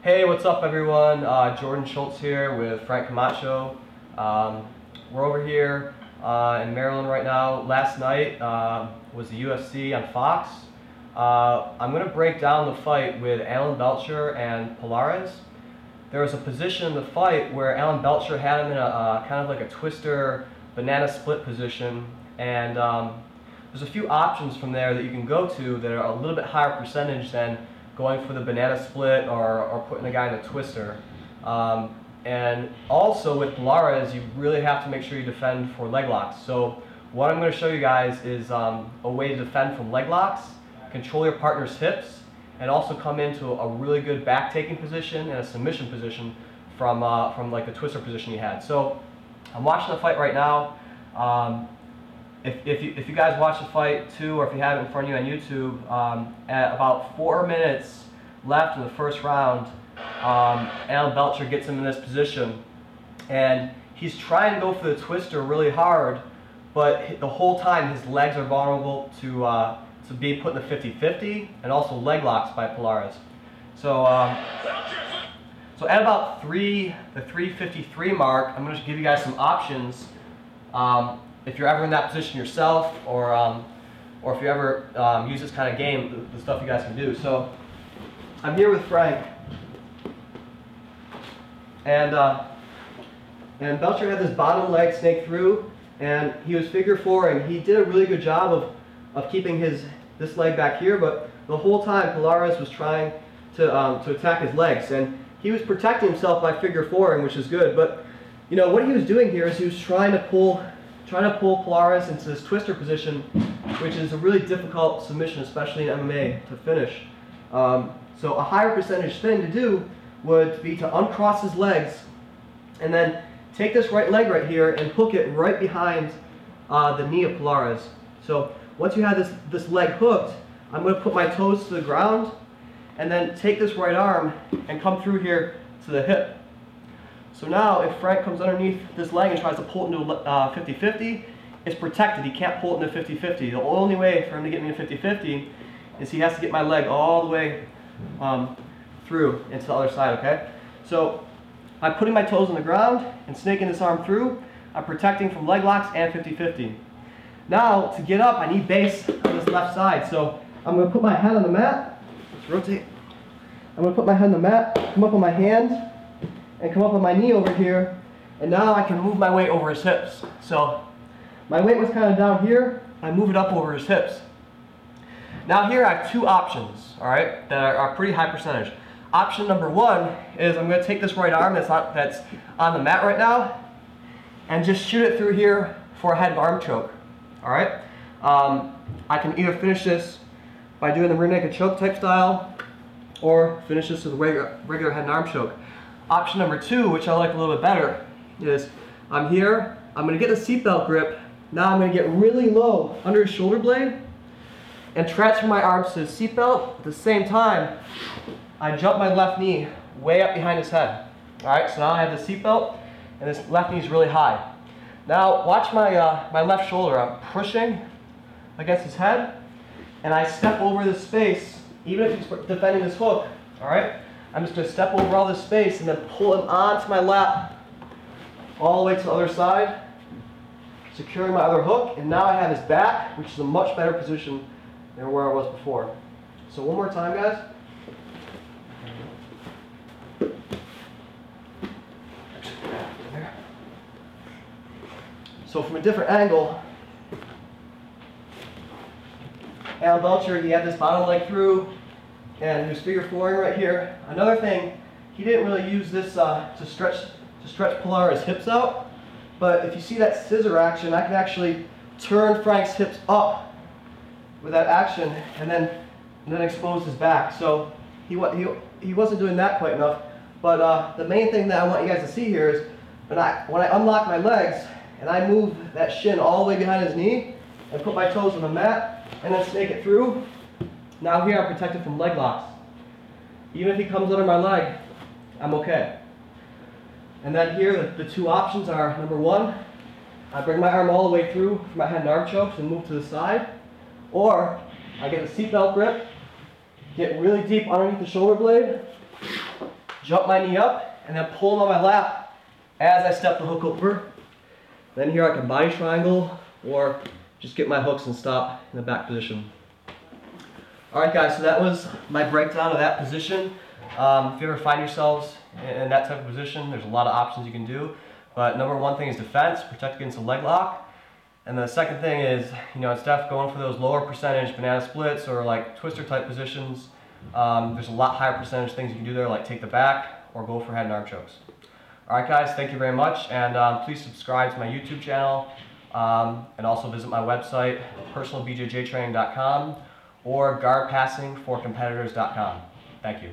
Hey, what's up everyone? Jordan Schultz here with Frank Camacho. We're over here in Maryland right now. Last night was the UFC on Fox. I'm going to break down the fight with Alan Belcher and Palhares. There was a position in the fight where Alan Belcher had him in a kind of like a twister banana split position, and there's a few options from there that you can go to that are a little bit higher percentage than going for the banana split or putting the guy in a twister. And also with Palhares, you really have to make sure you defend for leg locks. So what I'm going to show you guys is a way to defend from leg locks, control your partner's hips, and also come into a really good back taking position and a submission position from like the twister position you had. So I'm watching the fight right now. If you guys watch the fight too, or if you have it in front of you on YouTube, at about 4 minutes left in the first round, Alan Belcher gets him in this position, and he's trying to go for the twister really hard, but the whole time his legs are vulnerable to be put in the 50-50 and also leg locks by Palhares. So at about the 3:53 mark, I'm going to give you guys some options. If you're ever in that position yourself, or if you ever use this kind of game, the stuff you guys can do. So I'm here with Frank, and Belcher had this bottom leg snake through, and he was figure fouring. He did a really good job of keeping this leg back here, but the whole time Palhares was trying to attack his legs, and he was protecting himself by figure fouring, which is good. But you know what he was doing here is he was trying to pull Palhares into this twister position, which is a really difficult submission, especially in MMA, to finish. So a higher percentage thing to do would be to uncross his legs and then take this right leg right here and hook it right behind the knee of Palhares. So once you have this leg hooked, I'm going to put my toes to the ground and then take this right arm and come through here to the hip. So now if Frank comes underneath this leg and tries to pull it into a 50-50, it's protected. He can't pull it into 50-50. The only way for him to get me into 50-50 is he has to get my leg all the way through into the other side, okay? So by putting my toes on the ground and snaking this arm through, I'm protecting from leg locks and 50-50. Now to get up, I need base on this left side. So I'm going to put my head on the mat. Let's rotate. I'm going to put my head on the mat, come up on my hand, and come up on my knee over here, and now I can move my weight over his hips. So my weight was kind of down here, I move it up over his hips. Now here I have two options, all right, that are pretty high percentage. Option number one is I'm going to take this right arm that's on the mat right now and just shoot it through here for a head and arm choke, all right? I can either finish this by doing the rear naked choke type style, or finish this with a regular head and arm choke. Option number two, which I like a little bit better, is I'm here, I'm going to get the seatbelt grip, now I'm going to get really low under his shoulder blade and transfer my arms to the seatbelt. At the same time, I jump my left knee way up behind his head. Alright, so now I have the seatbelt and this left knee is really high. Now watch my left shoulder, I'm pushing against his head and I step over this space, even if he's defending this hook, alright? I'm just going to step over all this space and then pull him onto my lap all the way to the other side, securing my other hook, and now I have his back, which is a much better position than where I was before. So one more time, guys. So from a different angle, Alan Belcher, he had this bottom leg through, and he was figure fouring right here. Another thing, he didn't really use this to stretch Palhares' hips out, but if you see that scissor action, I can actually turn Frank's hips up with that action and then expose his back. So he wasn't doing that quite enough, but the main thing that I want you guys to see here is when I unlock my legs and I move that shin all the way behind his knee and put my toes on the mat and then snake it through. Now here I'm protected from leg locks. Even if he comes under my leg, I'm okay. And then here the two options are, number one, I bring my arm all the way through for my head and arm chokes and move to the side, or I get a seatbelt grip, get really deep underneath the shoulder blade, jump my knee up, and then pull them on my lap as I step the hook over. Then here I can body triangle or just get my hooks and stop in the back position. Alright guys, so that was my breakdown of that position. If you ever find yourselves in that type of position, there's a lot of options you can do. But number one thing is defense, protect against a leg lock. And the second thing is, instead of going for those lower percentage banana splits or like twister type positions, there's a lot higher percentage things you can do there, like take the back or go for head and arm chokes. Alright guys, thank you very much, and please subscribe to my YouTube channel, and also visit my website, personalbjjtraining.com or guardpassingforcompetitors.com. Thank you.